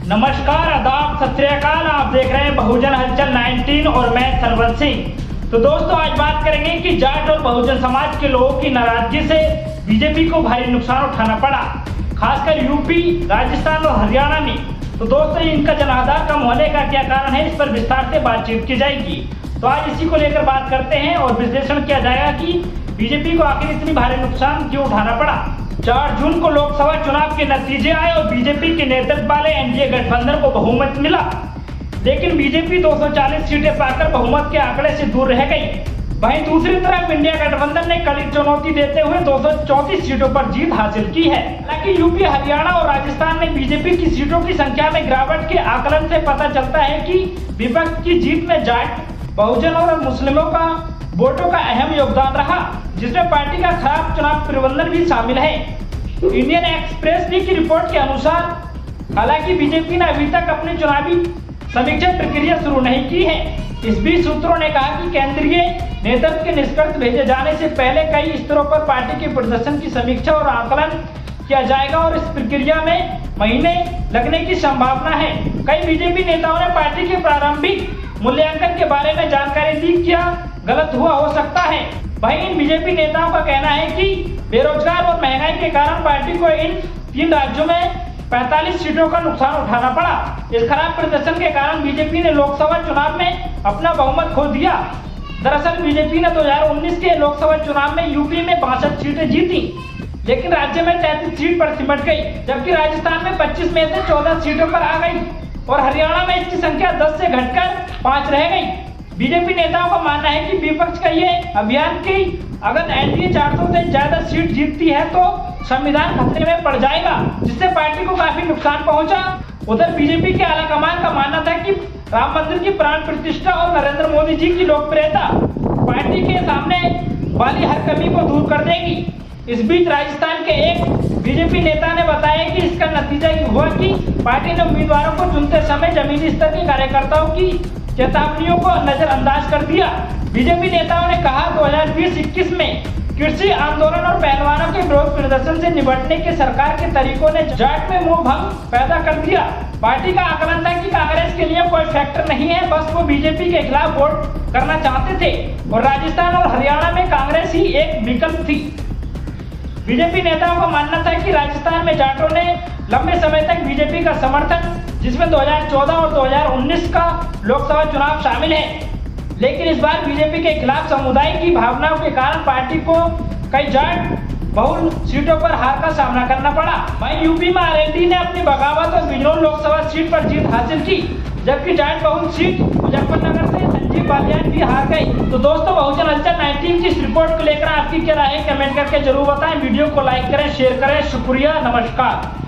नमस्कार, आदाब, सत श्री अकाल। आप देख रहे हैं बहुजन हलचल 19 और मैं सरवर सिंह। तो दोस्तों, आज बात करेंगे कि जाट और बहुजन समाज के लोगों की नाराजगी से बीजेपी को भारी नुकसान उठाना पड़ा, खासकर यूपी, राजस्थान और हरियाणा में। तो दोस्तों, इनका जनाधार कम होने का क्या कारण है, इस पर विस्तार से बातचीत की जाएगी। तो आज इसी को लेकर बात करते हैं और विश्लेषण किया जाएगा कि बीजेपी को आखिर इतनी भारी नुकसान क्यों उठाना पड़ा। 4 जून को लोकसभा चुनाव के नतीजे आए और बीजेपी के नेतृत्व वाले एनडीए गठबंधन को बहुमत मिला, लेकिन बीजेपी 240 सीटें पाकर बहुमत के आंकड़े से दूर रह गई। वहीं दूसरी तरफ इंडिया गठबंधन ने कड़ी चुनौती देते हुए 234 सीटों पर जीत हासिल की है। हालांकि यूपी, हरियाणा और राजस्थान में बीजेपी की सीटों की संख्या में गिरावट के आकलन से पता चलता है कि विपक्ष की जीत में जाट, बहुजन और मुस्लिमों का वोटों का अहम योगदान रहा, जिसमें पार्टी का खराब चुनाव प्रबंधन भी शामिल है। इंडियन एक्सप्रेस की रिपोर्ट के अनुसार हालांकि बीजेपी ने अभी तक अपनी चुनावी समीक्षा प्रक्रिया शुरू नहीं की है। इस बीच सूत्रों ने कहा कि केंद्रीय नेतृत्व के निष्कर्ष भेजे जाने से पहले कई स्तरों पर पार्टी के प्रदर्शन की समीक्षा और आकलन किया जाएगा और इस प्रक्रिया में महीने लगने की संभावना है। कई बीजेपी नेताओं ने पार्टी के प्रारंभिक मूल्यांकन के बारे में जानकारी दी, क्या गलत हुआ हो सकता है। वहीं इन बीजेपी नेताओं का कहना है कि बेरोजगार और महंगाई के कारण पार्टी को इन 3 राज्यों में 45 सीटों का नुकसान उठाना पड़ा। इस खराब प्रदर्शन के कारण बीजेपी ने लोकसभा चुनाव में अपना बहुमत खो दिया। दरअसल बीजेपी ने 2019 के लोकसभा चुनाव में यूपी में 62 सीटें जीती, लेकिन राज्य में 33 सीट पर सिमट गई, जबकि राजस्थान में 25 में से 14 सीटों पर आ गई और हरियाणा में इसकी संख्या 10 से घटकर 5 रह गई। बीजेपी नेताओं का मानना है कि विपक्ष का ये अभियान की अगर एनडीए 400 से ज्यादा सीट जीतती है तो संविधान खतरे में पड़ जाएगा, जिससे पार्टी को काफी नुकसान पहुंचा। उधर बीजेपी के आलाकमान का मानना था कि राम मंदिर की प्राण प्रतिष्ठा और नरेंद्र मोदी जी की लोकप्रियता पार्टी के सामने वाली हर कमी को दूर कर देगी। इस बीच राजस्थान के एक बीजेपी नेता ने बताया कि इसका नतीजा ये हुआ कि पार्टी ने उम्मीदवारों को चुनते समय जमीनी स्तर के कार्यकर्ताओं की चेतावनियों को नजरअंदाज कर दिया। बीजेपी नेताओं ने कहा 2020-21 में कृषि आंदोलन और पहलवानों के विरोध प्रदर्शन से निपटने के सरकार के तरीकों ने जाट में मोह भंग पैदा कर दिया। पार्टी का आकलन था कि कांग्रेस के लिए कोई फैक्टर नहीं है, बस वो बीजेपी के खिलाफ वोट करना चाहते थे और राजस्थान और हरियाणा में कांग्रेस ही एक विकल्प थी। बीजेपी नेताओं का मानना था कि राजस्थान में जाटों ने लंबे समय तक बीजेपी का समर्थन, जिसमें 2014 और 2019 का लोकसभा चुनाव शामिल है, लेकिन इस बार बीजेपी के खिलाफ समुदाय की भावनाओं के कारण पार्टी को कई जाट बहुल सीटों पर हार का सामना करना पड़ा। वहीं यूपी में आरएलडी ने अपनी बगावत और बिजनौर लोकसभा सीट पर जीत हासिल की, जबकि जाट बहुल सीट मुजफ्फरनगर से संजीव बालियान भी हार गई। तो दोस्तों, बहुजन हलचल 19 की इस रिपोर्ट को लेकर आपकी क्या राय है, कमेंट करके जरूर बताएं। वीडियो को लाइक करें, शेयर करें। शुक्रिया, नमस्कार।